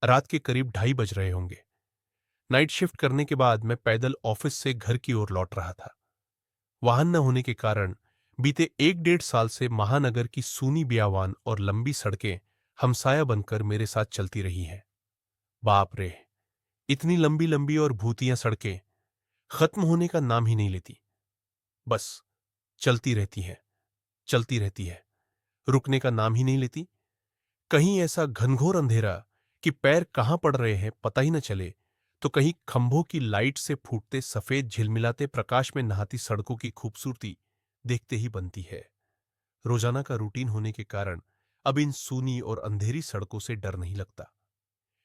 रात के करीब 2:30 बज रहे होंगे। नाइट शिफ्ट करने के बाद मैं पैदल ऑफिस से घर की ओर लौट रहा था। वाहन न होने के कारण बीते 1 डेढ़ साल से महानगर की सूनी बियावान और लंबी सड़कें हमसाया बनकर मेरे साथ चलती रही हैं। बाप रे! इतनी लंबी लंबी और भूतियां सड़कें खत्म होने का नाम ही नहीं लेती। बस चलती रहती हैं, चलती रहती है, रुकने का नाम ही नहीं लेती। कहीं ऐसा घनघोर अंधेरा कि पैर कहां पड़ रहे हैं पता ही न चले, तो कहीं खंभों की लाइट से फूटते सफेद झिलमिलाते प्रकाश में नहाती सड़कों की खूबसूरती देखते ही बनती है। रोजाना का रूटीन होने के कारण अब इन सूनी और अंधेरी सड़कों से डर नहीं लगता।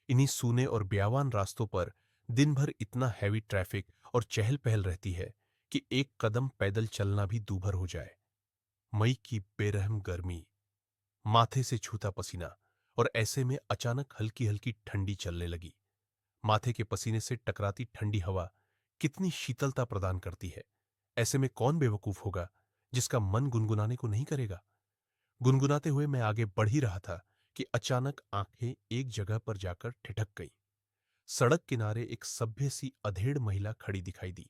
इन्हीं सूने और ब्यावान रास्तों पर दिन भर इतना हैवी ट्रैफिक और चहल पहल रहती है कि एक कदम पैदल चलना भी दूभर हो जाए। मई की बेरहम गर्मी, माथे से छूता पसीना, और ऐसे में अचानक हल्की हल्की ठंडी चलने लगी। माथे के पसीने से टकराती ठंडी हवा कितनी शीतलता प्रदान करती है। ऐसे में कौन बेवकूफ होगा जिसका मन गुनगुनाने को नहीं करेगा। गुनगुनाते हुए मैं आगे बढ़ ही रहा था कि अचानक आंखें एक जगह पर जाकर ठिठक गई। सड़क किनारे एक सभ्य सी अधेड़ महिला खड़ी दिखाई दी।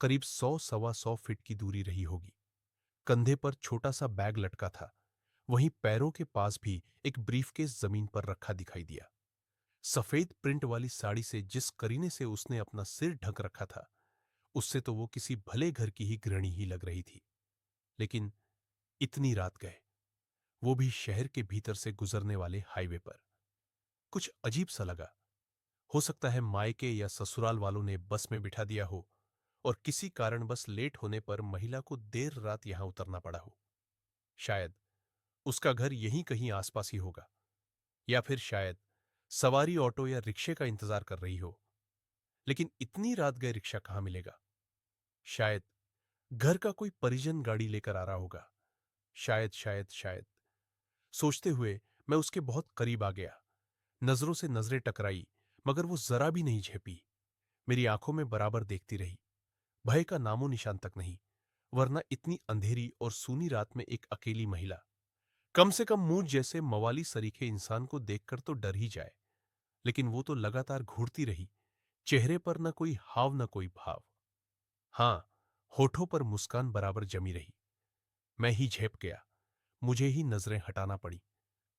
करीब 100 सवा 100 फीट की दूरी रही होगी। कंधे पर छोटा सा बैग लटका था। वहीं पैरों के पास भी एक ब्रीफकेस जमीन पर रखा दिखाई दिया। सफेद प्रिंट वाली साड़ी से जिस करीने से उसने अपना सिर ढक रखा था, उससे तो वो किसी भले घर की ही गृहिणी ही लग रही थी। लेकिन इतनी रात गए, वो भी शहर के भीतर से गुजरने वाले हाईवे पर। कुछ अजीब सा लगा। हो सकता है मायके या ससुराल वालों ने बस में बिठा दिया हो और किसी कारणवश लेट होने पर महिला को देर रात यहां उतरना पड़ा हो। शायद उसका घर यहीं कहीं आसपास ही होगा, या फिर शायद सवारी ऑटो या रिक्शे का इंतजार कर रही हो। लेकिन इतनी रात गए रिक्शा कहां मिलेगा। शायद घर का कोई परिजन गाड़ी लेकर आ रहा होगा। शायद शायद शायद सोचते हुए मैं उसके बहुत करीब आ गया। नजरों से नजरें टकराई, मगर वो जरा भी नहीं झेपी। मेरी आंखों में बराबर देखती रही। भय का नामो निशान तक नहीं, वरना इतनी अंधेरी और सूनी रात में एक अकेली महिला, कम से कम मुझ जैसे मवाली सरीखे इंसान को देखकर तो डर ही जाए। लेकिन वो तो लगातार घूरती रही। चेहरे पर न कोई हाव न कोई भाव। हां, होठों पर मुस्कान बराबर जमी रही। मैं ही झेप गया। मुझे ही नजरें हटाना पड़ी,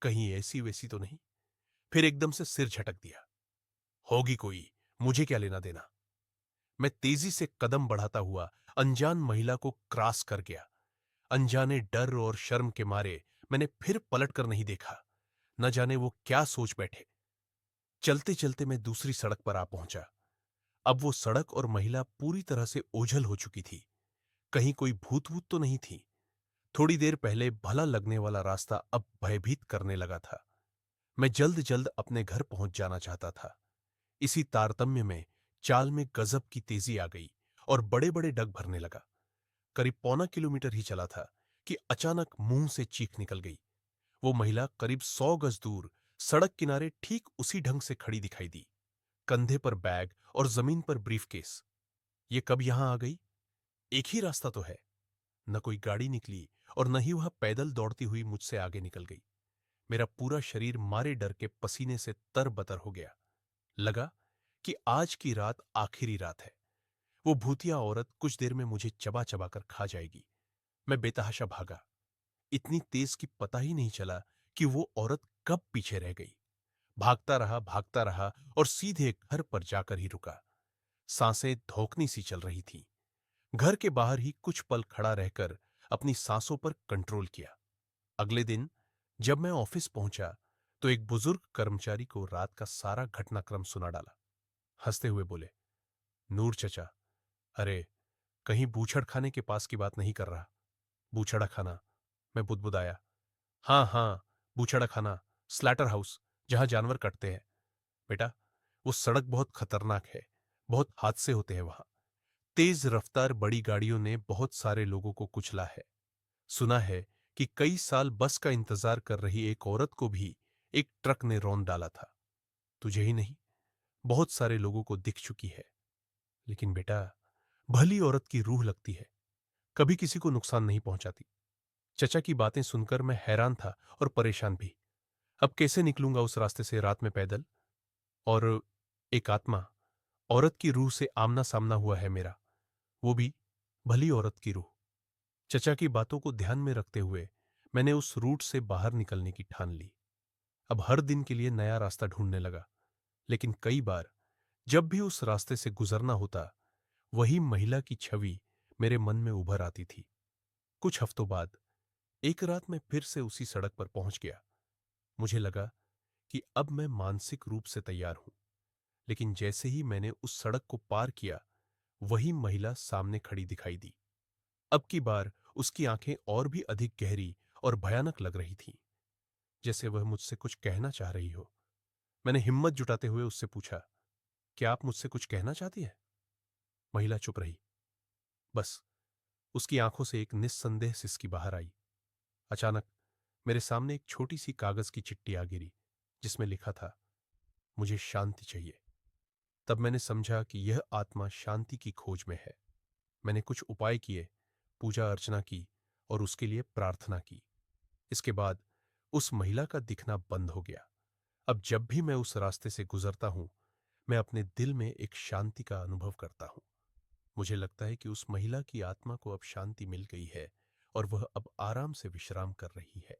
कहीं ऐसी वैसी तो नहीं। फिर एकदम से सिर झटक दिया। होगी कोई, मुझे क्या लेना देना। मैं तेजी से कदम बढ़ाता हुआ अनजान महिला को क्रॉस कर गया। अनजाने डर और शर्म के मारे मैंने फिर पलट कर नहीं देखा। न जाने वो क्या सोच बैठे। चलते चलते मैं दूसरी सड़क पर आ पहुंचा। अब वो सड़क और महिला पूरी तरह से ओझल हो चुकी थी। कहीं कोई भूत वूत तो नहीं थी। थोड़ी देर पहले भला लगने वाला रास्ता अब भयभीत करने लगा था। मैं जल्द जल्द अपने घर पहुंच जाना चाहता था। इसी तारतम्य में चाल में गजब की तेजी आ गई और बड़े बड़े डग भरने लगा। करीब पौना किलोमीटर ही चला था कि अचानक मुंह से चीख निकल गई। वो महिला करीब 100 गज दूर सड़क किनारे ठीक उसी ढंग से खड़ी दिखाई दी। कंधे पर बैग और जमीन पर ब्रीफकेस। ये कब यहां आ गई? एक ही रास्ता तो है। न कोई गाड़ी निकली और न ही वह पैदल दौड़ती हुई मुझसे आगे निकल गई। मेरा पूरा शरीर मारे डर के पसीने से तरबतर हो गया। लगा कि आज की रात आखिरी रात है। वो भूतिया औरत कुछ देर में मुझे चबा चबा कर खा जाएगी। मैं बेतहाशा भागा। इतनी तेज कि पता ही नहीं चला कि वो औरत कब पीछे रह गई। भागता रहा और सीधे घर पर जाकर ही रुका। सांसें धोखनी सी चल रही थीं। घर के बाहर ही कुछ पल खड़ा रहकर अपनी सांसों पर कंट्रोल किया। अगले दिन जब मैं ऑफिस पहुंचा तो एक बुजुर्ग कर्मचारी को रात का सारा घटनाक्रम सुना डाला। हंसते हुए बोले, नूर चचा, अरे कहीं बूछड़ खाने के पास की बात नहीं कर रहा? बूछड़ा खाना? मैं बुदबुदाया। हाँ हाँ, बूछड़ा खाना, स्लैटर हाउस, जहां जानवर कटते हैं। बेटा, वो सड़क बहुत खतरनाक है। बहुत हादसे होते हैं वहां। तेज रफ्तार बड़ी गाड़ियों ने बहुत सारे लोगों को कुचला है। सुना है कि कई साल बस का इंतजार कर रही एक औरत को भी एक ट्रक ने रौंद डाला था। तुझे ही नहीं, बहुत सारे लोगों को दिख चुकी है। लेकिन बेटा, भली औरत की रूह लगती है, कभी किसी को नुकसान नहीं पहुंचाती। चचा की बातें सुनकर मैं हैरान था और परेशान भी। अब कैसे निकलूंगा उस रास्ते से रात में पैदल? और एक आत्मा, औरत की रूह से आमना सामना हुआ है मेरा, वो भी भली औरत की रूह। चचा की बातों को ध्यान में रखते हुए मैंने उस रूट से बाहर निकलने की ठान ली। अब हर दिन के लिए नया रास्ता ढूंढने लगा, लेकिन कई बार जब भी उस रास्ते से गुजरना होता, वही महिला की छवि मेरे मन में उभर आती थी। कुछ हफ्तों बाद एक रात मैं फिर से उसी सड़क पर पहुंच गया। मुझे लगा कि अब मैं मानसिक रूप से तैयार हूं, लेकिन जैसे ही मैंने उस सड़क को पार किया, वही महिला सामने खड़ी दिखाई दी। अब की बार उसकी आंखें और भी अधिक गहरी और भयानक लग रही थीं, जैसे वह मुझसे कुछ कहना चाह रही हो। मैंने हिम्मत जुटाते हुए उससे पूछा, क्या आप मुझसे कुछ कहना चाहती हैं? महिला चुप रही। बस उसकी आंखों से एक निस्संदेह सिसकी बाहर आई। अचानक मेरे सामने एक छोटी सी कागज की चिट्ठी आ गिरी, जिसमें लिखा था, मुझे शांति चाहिए। तब मैंने समझा कि यह आत्मा शांति की खोज में है। मैंने कुछ उपाय किए, पूजा अर्चना की और उसके लिए प्रार्थना की। इसके बाद उस महिला का दिखना बंद हो गया। अब जब भी मैं उस रास्ते से गुजरता हूं, मैं अपने दिल में एक शांति का अनुभव करता हूं। मुझे लगता है कि उस महिला की आत्मा को अब शांति मिल गई है और वह अब आराम से विश्राम कर रही है।